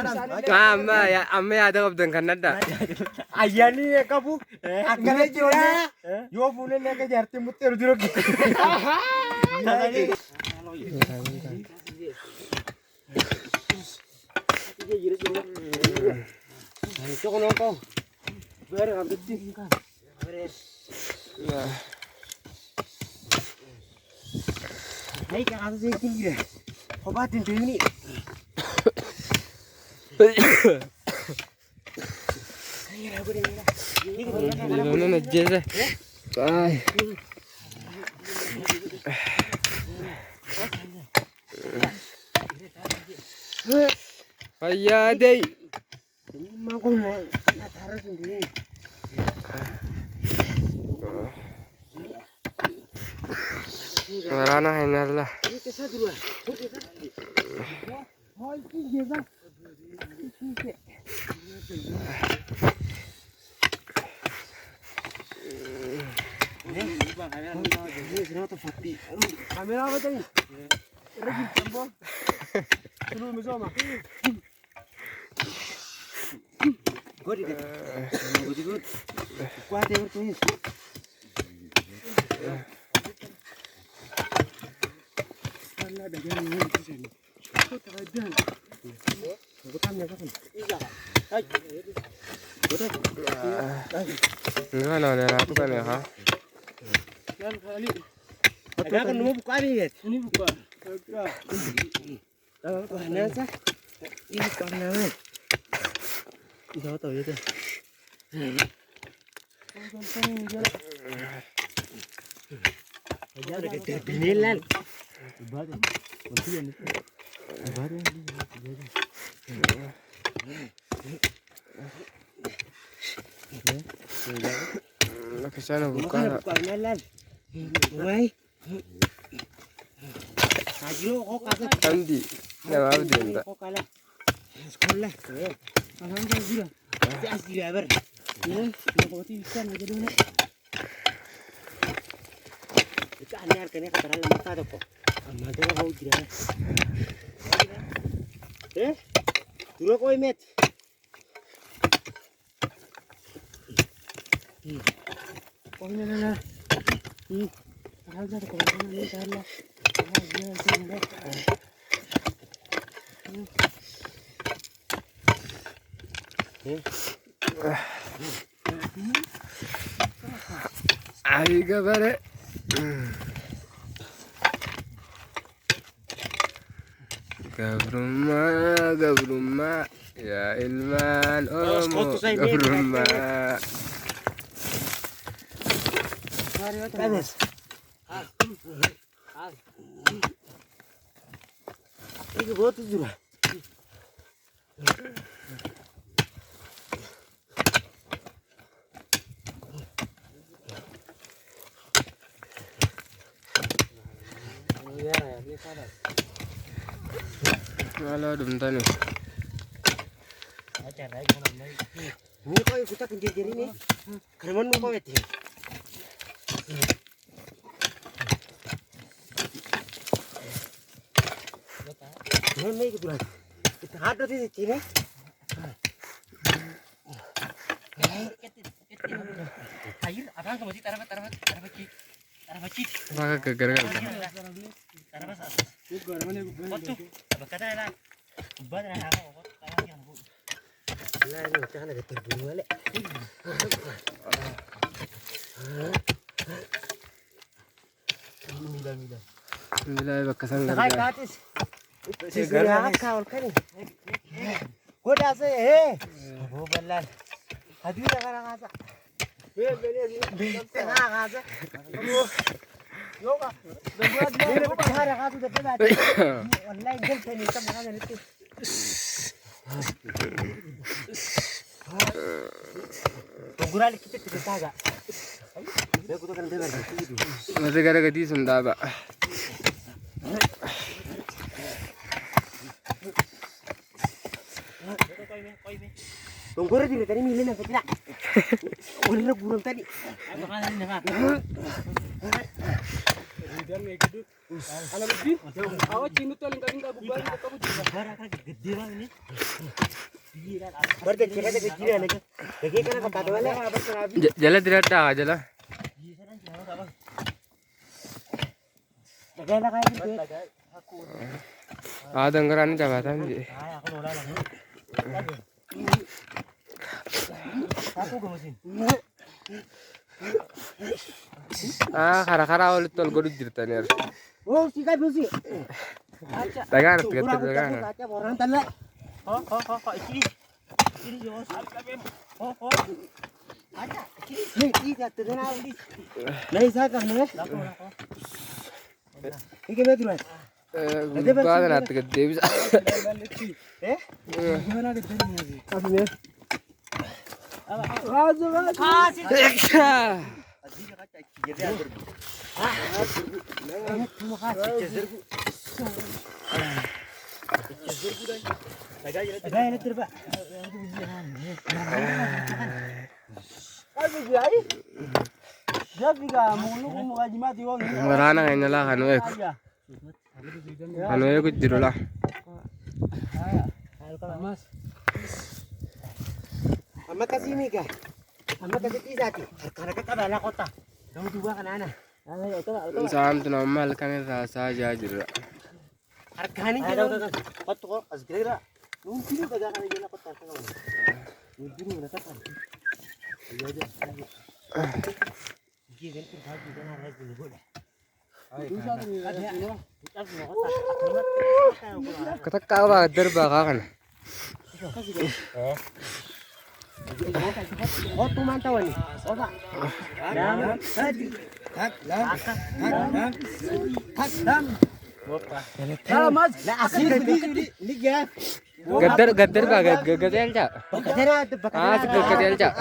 amma yaada qabdan kan adda. Ayyaanni qabu akkana jira yoo fuuleen akka jaartii mutteeru jiru. Hai kakak saya tinggi deh. Obatin tuh ini. Ini najis deh. Ay. Ayah deh. Mau kau nak taruh sendiri. Marana hengarlah. Kamera apa tadi? Rejim tambah. Dulu mesoma. Gua di dekat. Gua di good. Kuat ya tulis. Karena ada yang ini di sini. Kau tak ada. Bukan ya kan? Iya. Hai. Enggak ada aku kan ya, ha? Kan kali. Ada kan mau buka nih, ini buka. Tahu mana sah? Ini karena. Tahu tahu ya tuh. Ada keterpinilan. Badan. Kontian itu. Badan. Ke sana buka. Wai. Hajro kok kagak Andi. Nah, apa dia enggak? kok kalah. Sekolah. Alhamdulillah. Ti asli ber. Ya, mau ti ikan aja dulu. Kita anyar kene kataran mata to kok. Amade kau kira. Dulu kau met. Oh na. Tahan dah kau ni tahan lah. Ay kabar. Gabruma ya ilman gabruma. Bagus. Ini buat juga. Kalau bentar nih. Ini kau kita kejar ini. Kerman mau kau itu. Ini gitu lah. Kita ada di sini. Ayo, abang kamu sih taruh cik. Maka gara-gara. Alhamdulillah bakasan gratis. Segera kau kan. Gua dah say, oh belan. Hadi sekarang aja. Tengah aja. Yoga. Dua cara kau tu dapat. Online game ni sama kan itu. Gurali kita tidak agak. Aku tu kan dengar itu. Masih gara-gara di Sunda, Pak. Tunggu di tadi milih nak tidak. Udah burung tadi. Apa kan ini nak? Dia ngegede. Alam lebih. Awak cinta tu lingkar-lingkar bubar kamu juga. Barang kan gede lah ini. Berarti kita kecil lagi. Lagi kan apa tahu lah. Jala tidak ada jala. Lagi lah kayak gitu. Ada anggaran jabatan je. Aku nolak lagi. Aku gemesin. Kara oleh tol guru jirta nih. Oh, sikat busi. Tagar, tagar. Kaca orang tanda. Oh, ini. Ini jos. Oh. Kaca, ini jatuh dengan ini. Naik saya nih. Ini betul kan? Badan at ke Davis. Gimana gitu nih? Apa nih? Marana ngayon lah kanu ek. Kanu ek jiro lah. Amat kasih nih kah? Amat kasih tisati. Karena kita bala kota. Kamu juga kan anak. Sam tu normal kan rasa aja jiro. Harganya kita. Kota kok asgera. Nunggu juga kan aja kota kan. Nunggu mereka kan. Iya aja. Gigi kan terbaik kan harus dulu. Kata kau bader bakakan. Oh tuh mantau nih. Oh pak. Gader bagat gader cak. Gader cak.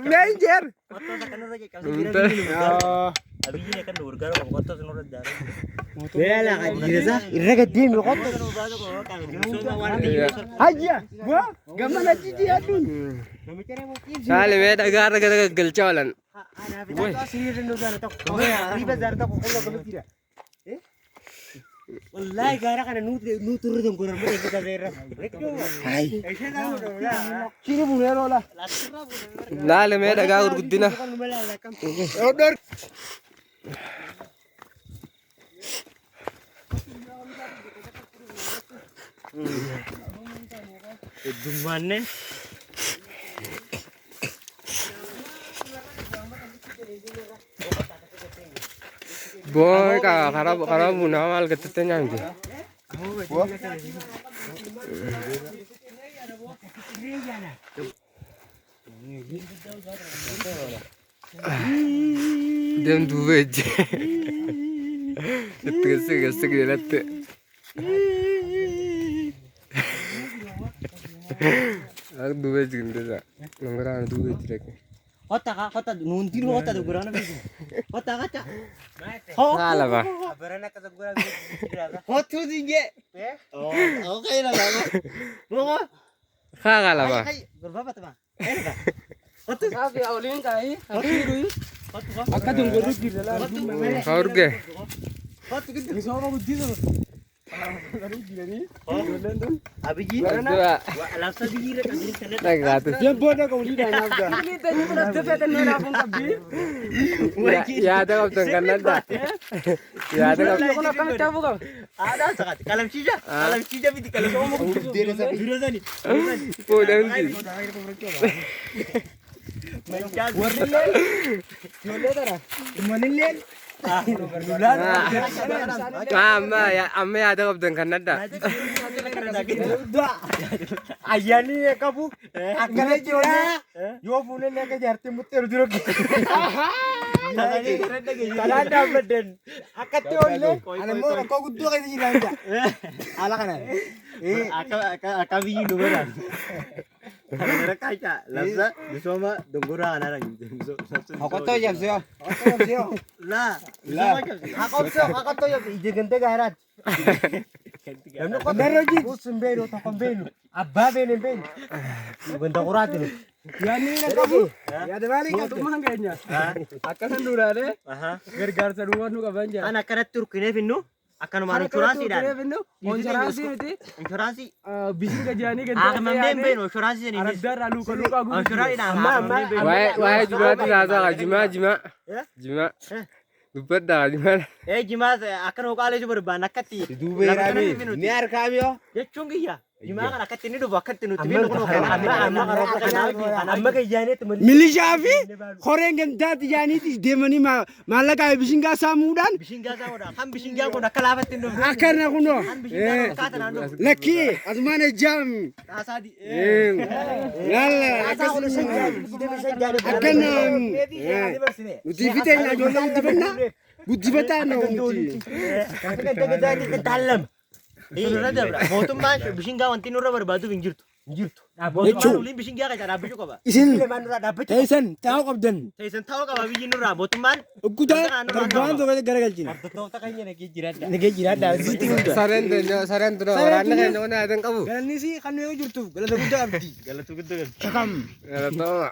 Manager. Bela kan dirasa irga dim kok. Aja. Gua gamana cici adun. Sale beda gara gara gelcalan. Wallahi gara kana nutur dong kurang mereka kita daerah. Hai. Sini bulero lah. Lale beda gara gudina. Order. Dumane. Boy kara buna mal ketete nyambi. Dem duwe je. Gesek gelate. Aku duwe jinde nongkrong duwe jirek. Kota nuntir kota tuh kurang lebih. Kota kaca. Salah pak. Berana kata kurang. Kota tinggi. Oh, oke lah bang. Mau? Kalah pak. Berapa tuh bang? Kota sabi awalin kai. Akka tunggu rugi lah. Kau rugi. Kota gitu. Bisa apa budi tuh? Abiji. Dua. Lapsa biji rek agri tenet. Tak gratis. Dia bodoh kau di dalam dah. Ini tadi udah dapat nera pun kabi. Ya ada kau tengkan nada. Ya ada kau. Kau nak kami cabu kau. Ada sangat. Kalam cija. Kalam cija bidi kalam kamu dia rasa birozani. Podang sih. Warnillen. Jole dara. Manillen. Amma ya ada kau tengkan nada. Ayani kabu. Akane jola. Yo fune leke jarte mutter duro. Kalanda beden. Akate olle. Ane mo ko guddo ka di landa. Ala kana. Aka biji duberan. Ada kaca. Lapsa disoma donggora anarang. Hakoto yapsyo. La. Hakoto yap ije gante gairat. Namno ko meroji. Usun beno to kon beno. Abba beno beno. Ganda kurat ini. Yaadni na qabu. Yaada maaliin qabummaan keenya. Akkana duraadhe gargaarsa duwwaa nu qaban jira. An akkanatti turkineef innu akkanumaan inshuraansiidhaan. Inshuraansii miti. Inshuraansii. Bishinga jaanii gadi. Haamamneen beenu inshuraansii saniin. Arabdaarraa luuka luukaa guutuu. Inshuraansiidhaan haamamneen beenu. Waa'ee jimaatti laasaa jimaa. Dubbadhaa jimaa. Jimaa akkana hoqaalee barbaanna akkatti. Duubeeraami ni harkaamiyo. Jechuun kiyya. Jimaa kana akkatti inni dhufu akkatti nuti beenu kun amma gayyaaneetti Milishaa fi horeen gandaatti jaaniitis deemanii maallaqaa bishingaa saamuudhaan bishingaa saamuudhaan kan bishingaa kun akka laafatti hin dhufne. akkana kunoo Kan bishingaa fakkaatan aan dhufu. lakkii asumaan ejjaam Taasaadhi. laalla akkana nuti fiteenya ijoollee guddifataa nuti. Mootummaan bishingaa wanti nurra barbaaduuf hin jirtu. Mootummaan waliin bishingaa keessa dhaabbachuu qaba. isin teessan taa'uu qabdan Teessan ta'uu qaba biyyi nurraa mootummaan. ukkutaa garbaan tokko garagalchina. Nagee jiraadhaa. Sareen dura waraanni keenya qonna aadan qabu. Galanni si kan nuyi jirtuuf galata guddaa qabdi. Galatu guddoo qabdi. Kakam. Galatoomaa.